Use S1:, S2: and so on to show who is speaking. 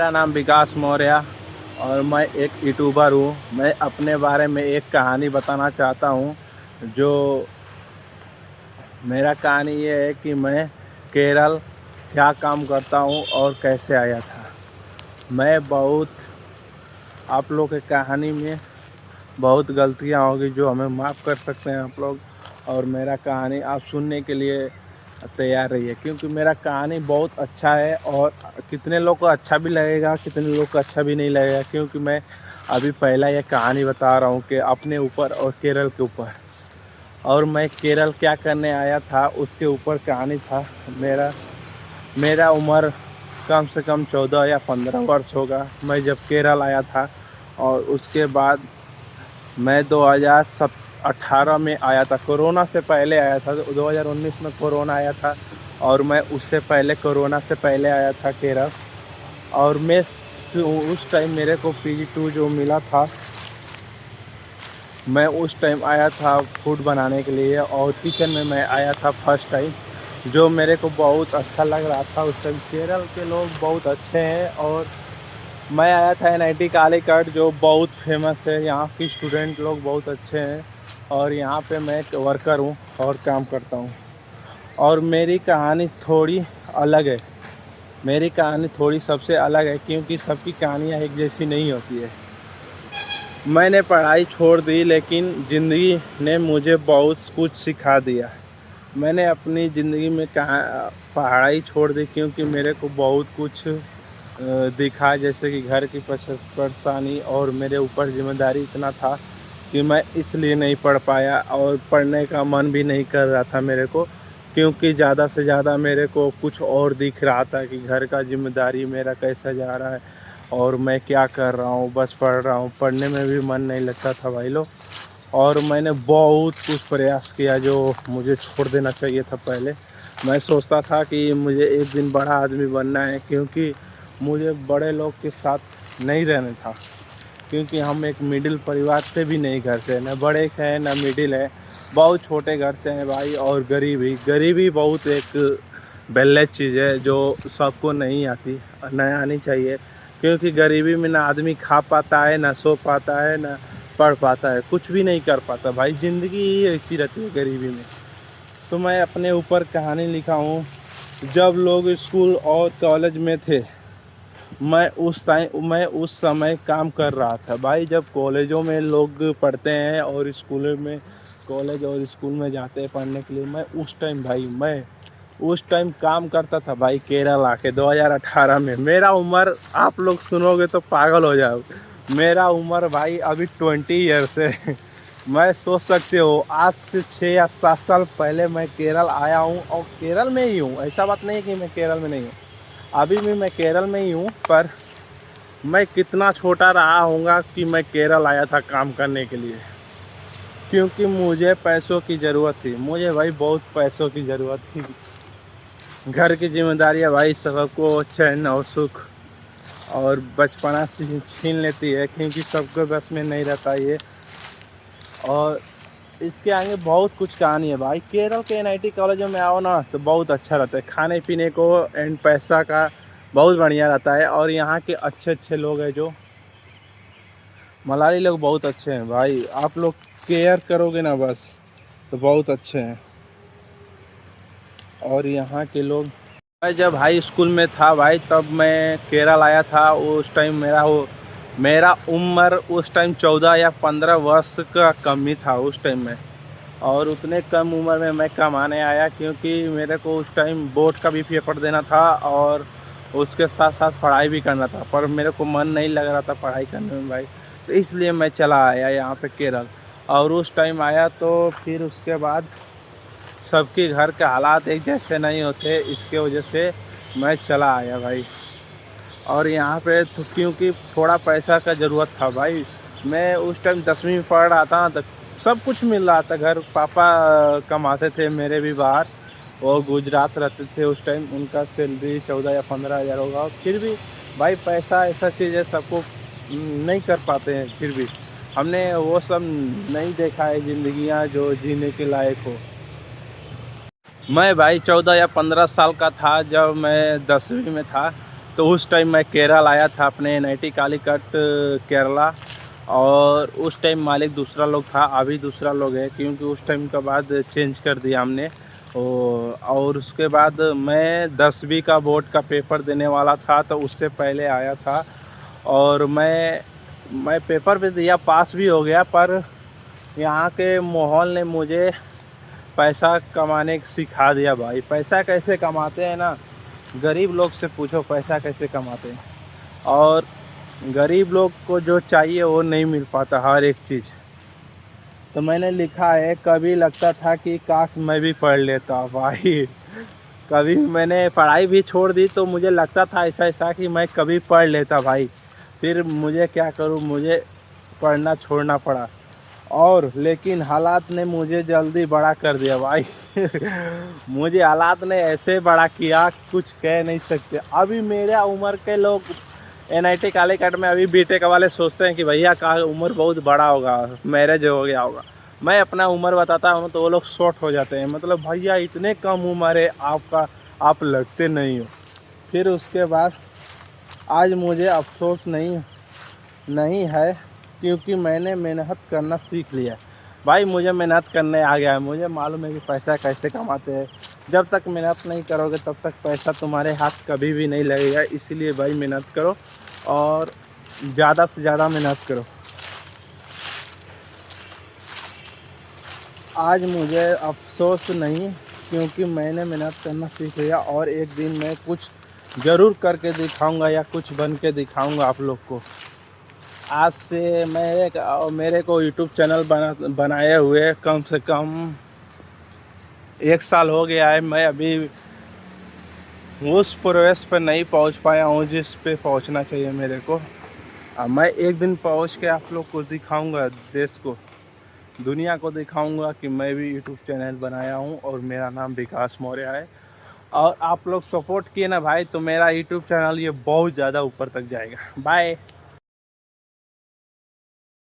S1: मेरा नाम विकास मौर्य और मैं एक यूट्यूबर हूँ। मैं अपने बारे में एक कहानी बताना चाहता हूँ। जो मेरा कहानी ये है कि मैं केरल क्या काम करता हूँ और कैसे आया था। मैं बहुत आप लोग की कहानी में बहुत गलतियाँ होगी जो हमें माफ़ कर सकते हैं आप लोग, और मेरा कहानी आप सुनने के लिए तैयार रहिए, क्योंकि मेरा कहानी बहुत अच्छा है और कितने लोग को अच्छा भी लगेगा, कितने लोग को अच्छा भी नहीं लगेगा, क्योंकि मैं अभी पहला ये कहानी बता रहा हूँ कि अपने ऊपर और केरल के ऊपर। और मैं केरल क्या करने आया था उसके ऊपर कहानी था। मेरा उम्र कम से कम 14 या 15 वर्ष होगा मैं जब केरल आया था। और उसके बाद मैं 2018 में आया था, कोरोना से पहले आया था। 2019 में कोरोना आया था और मैं उससे पहले कोरोना से पहले आया था केरल। और मैं उस टाइम मेरे को PG2 जो मिला था, मैं उस टाइम आया था फूड बनाने के लिए और किचन में मैं आया था फर्स्ट टाइम, जो मेरे को बहुत अच्छा लग रहा था। उस टाइम केरल के लोग बहुत अच्छे हैं। और मैं आया था NIT कालीकट, जो बहुत फेमस है। यहाँ की स्टूडेंट लोग बहुत अच्छे हैं और यहाँ पे मैं एक वर्कर हूँ और काम करता हूँ। और मेरी कहानी थोड़ी अलग है। मेरी कहानी थोड़ी सबसे अलग है, क्योंकि सबकी कहानियाँ एक जैसी नहीं होती है। मैंने पढ़ाई छोड़ दी, लेकिन ज़िंदगी ने मुझे बहुत कुछ सिखा दिया। मैंने अपनी ज़िंदगी में पढ़ाई छोड़ दी क्योंकि मेरे को बहुत कुछ दिखा, जैसे कि घर की परेशानी, और मेरे ऊपर जिम्मेदारी इतना था कि मैं इसलिए नहीं पढ़ पाया और पढ़ने का मन भी नहीं कर रहा था मेरे को, क्योंकि ज़्यादा से ज़्यादा मेरे को कुछ और दिख रहा था कि घर का जिम्मेदारी मेरा कैसा जा रहा है और मैं क्या कर रहा हूँ, बस पढ़ रहा हूँ। पढ़ने में भी मन नहीं लगता था भाई लोग। और मैंने बहुत कुछ प्रयास किया जो मुझे छोड़ देना चाहिए था पहले। मैं सोचता था कि मुझे एक दिन बड़ा आदमी बनना है, क्योंकि मुझे बड़े लोग के साथ नहीं रहना था, क्योंकि हम एक मिडिल परिवार से भी नहीं, घर से न बड़े हैं न मिडिल है, बहुत छोटे घर से हैं भाई। और गरीबी बहुत एक बेल्ले चीज़ है जो सबको नहीं आती, न आनी चाहिए, क्योंकि गरीबी में ना आदमी खा पाता है, ना सो पाता है, ना पढ़ पाता है, कुछ भी नहीं कर पाता भाई। ज़िंदगी ही ऐसी रहती है गरीबी में। तो मैं अपने ऊपर कहानी लिखा हूँ। जब लोग स्कूल और कॉलेज में थे, मैं उस समय काम कर रहा था भाई। जब कॉलेजों में लोग पढ़ते हैं और स्कूलों में, कॉलेज और स्कूल में जाते हैं पढ़ने के लिए, मैं उस टाइम काम करता था भाई केरल आके 2018 में। मेरा उम्र आप लोग सुनोगे तो पागल हो जाओगे। मेरा उम्र भाई अभी 20 ईयर्स है। मैं सोच सकते हो आज से 6 या 7 साल पहले मैं केरल आया हूँ और केरल में ही हूँ। ऐसा बात नहीं है कि मैं केरल में नहीं हूँ, अभी भी मैं केरल में ही हूँ। पर मैं कितना छोटा रहा हूँगा कि मैं केरल आया था काम करने के लिए, क्योंकि मुझे पैसों की ज़रूरत थी। मुझे भाई बहुत पैसों की ज़रूरत थी। घर की जिम्मेदारियाँ भाई सबको चैन और सुख और बचपना से छीन लेती है, क्योंकि सबके बस में नहीं रहता ये। और इसके आगे बहुत कुछ कहानी है भाई। केरल के NIT कॉलेजों में आओ ना तो बहुत अच्छा रहता है, खाने पीने को एंड पैसा का बहुत बढ़िया रहता है। और यहाँ के अच्छे अच्छे लोग हैं, जो मलाली लोग बहुत अच्छे हैं भाई। आप लोग केयर करोगे ना बस तो बहुत अच्छे हैं। और यहाँ के लोग, मैं जब हाई स्कूल में था भाई तब मैं केरल आया था। उस टाइम मेरा उम्र उस टाइम 14 या 15 वर्ष का कम ही था उस टाइम में। और उतने कम उम्र में मैं कमाने आया, क्योंकि मेरे को उस टाइम बोर्ड का भी पेपर देना था और उसके साथ साथ पढ़ाई भी करना था। पर मेरे को मन नहीं लग रहा था पढ़ाई करने में भाई, तो इसलिए मैं चला आया यहाँ पे केरल। और उस टाइम आया तो फिर उसके बाद सबके घर के हालात एक जैसे नहीं होते, इसके वजह से मैं चला आया भाई। और यहाँ पे तो क्योंकि थोड़ा पैसा का ज़रूरत था भाई। मैं उस टाइम 10वीं में पढ़ रहा था, तो सब कुछ मिल रहा था। घर पापा कमाते थे मेरे भी बाहर, वो गुजरात रहते थे उस टाइम। उनका सैलरी 14 या 15 हज़ार होगा। फिर भी भाई पैसा ऐसा चीज़ है, सबको नहीं कर पाते हैं। फिर भी हमने वो सब नहीं देखा है, ज़िंदगियाँ जो जीने के लायक हो। मैं भाई 14 या 15 साल का था जब मैं 10वीं में था। तो तो उस टाइम मैं केरल आया था अपने NIT कालीकट केरला, और उस टाइम मालिक दूसरा लोग था, अभी दूसरा लोग है, क्योंकि उस टाइम के बाद चेंज कर दिया हमने। और उसके बाद मैं 10वीं का बोर्ड का पेपर देने वाला था, तो उससे पहले आया था, और मैं पेपर भी दिया, पास भी हो गया। पर यहाँ के माहौल ने मुझे पैसा कमाने सिखा दिया भाई। पैसा कैसे कमाते हैं ना, गरीब लोग से पूछो पैसा कैसे कमाते हैं। और गरीब लोग को जो चाहिए वो नहीं मिल पाता, हर एक चीज़। तो मैंने लिखा है, कभी लगता था कि काश मैं भी पढ़ लेता भाई। कभी मैंने पढ़ाई भी छोड़ दी, तो मुझे लगता था ऐसा ऐसा कि मैं कभी पढ़ लेता भाई। फिर मुझे क्या करूँ, मुझे पढ़ना छोड़ना पड़ा। और लेकिन हालात ने मुझे जल्दी बड़ा कर दिया भाई। मुझे हालात ने ऐसे बड़ा किया, कुछ कह नहीं सकते। अभी मेरे उम्र के लोग NIT कालीकट में अभी बीटेक वाले सोचते हैं कि भैया का उम्र बहुत बड़ा होगा, मैरिज हो गया होगा। मैं अपना उम्र बताता हूँ तो वो लोग शॉर्ट हो जाते हैं, मतलब भैया इतने कम उम्र है आपका, आप लगते नहीं हो। फिर उसके बाद आज मुझे अफसोस नहीं है, क्योंकि मैंने मेहनत करना सीख लिया है भाई। मुझे मेहनत करने आ गया है, मुझे मालूम है कि पैसा कैसे कमाते हैं। जब तक मेहनत नहीं करोगे तब तक पैसा तुम्हारे हाथ कभी भी नहीं लगेगा। इसीलिए भाई मेहनत करो, और ज़्यादा से ज़्यादा मेहनत करो। आज मुझे अफसोस नहीं, क्योंकि मैंने मेहनत करना सीख लिया, और एक दिन मैं कुछ ज़रूर करके दिखाऊंगा, या कुछ बन के दिखाऊंगा आप लोग को। आज से मेरे को यूट्यूब चैनल बनाए हुए कम से कम 1 साल हो गया है। मैं अभी उस प्रोग्रेस पर नहीं पहुंच पाया हूं जिस पे पहुंचना चाहिए मेरे को। मैं एक दिन पहुंच के आप लोग को दिखाऊंगा, देश को, दुनिया को दिखाऊंगा कि मैं भी यूट्यूब चैनल बनाया हूं, और मेरा नाम विकास मौर्य है। और आप लोग सपोर्ट किए ना भाई, तो मेरा यूट्यूब चैनल ये बहुत ज़्यादा ऊपर तक जाएगा। बाय।